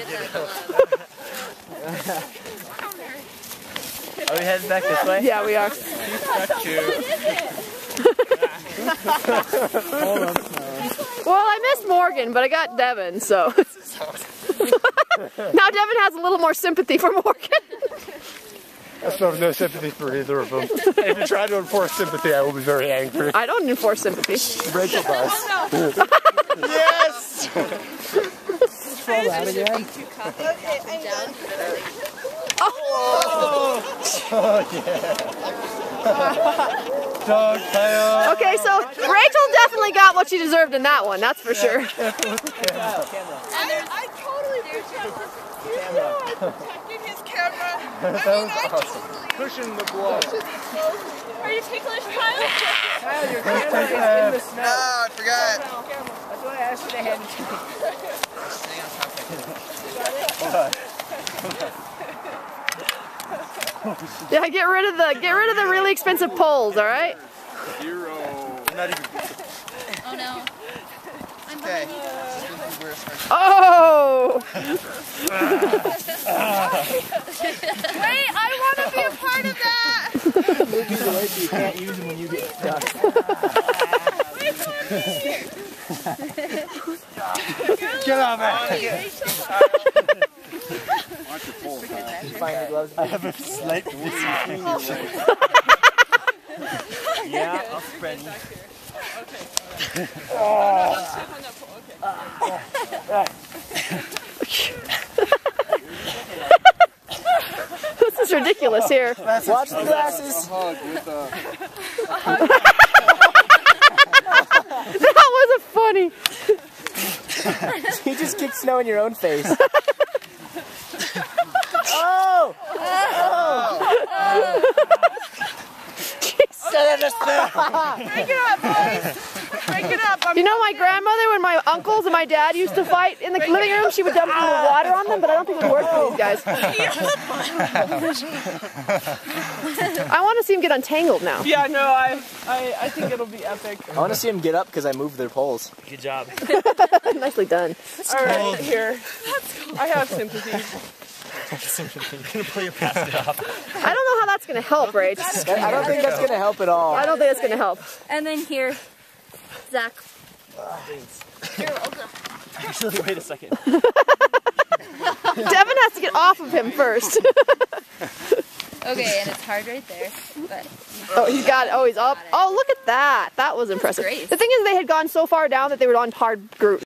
get that glove. Are we heading back this way? Yeah, we are. Well, I missed Morgan, but I got Devin, so. Now Devin has a little more sympathy for Morgan. I still have no sympathy for either of them. If you try to enforce sympathy, I will be very angry. I don't enforce sympathy. Rachel does. Yes! Roll that again. Oh yeah. Dog tail. Okay, so Rachel definitely got what she deserved in that one, that's for sure. I totally protected his camera. Pushing the blow. Are you ticklish, Kyle? Kyle, your camera is in the snow. Oh, I forgot. That's why I asked you to hand it to me. Yeah, get rid of the really expensive poles, all right? 0. Not even. Oh no. Okay. Oh! Wait, I want to be a part of that! Move these away so you can't use them when you get stuck. Get out, man. Find the gloves. I have a slight woozy. Yeah, I'll spread you. This is ridiculous here. Watch the glasses. That wasn't funny. You just kicked snow in your own face. Oh! Break it up, boys! Break it up! You know my grandmother, when my uncles and my dad used to fight in the living room, she would dump a little water on them, but I don't think it would work for these guys. I want to see them get untangled now. Yeah, no, I think it'll be epic. I want to see them get up because I moved their poles. Good job. Nicely done. All right, here. I have sympathy. I'm gonna pull your plastic off. I don't know how that's going to help, Rach. I don't think that's gonna help at all. I don't think that's going to help. And then here, Zach. Actually, wait a second. Devin has to get off of him first. Okay, and it's hard right there, but... Oh, he's got it. Oh, he's up. Oh, look at that. That was impressive. Great. The thing is, they had gone so far down that they were on hard groove.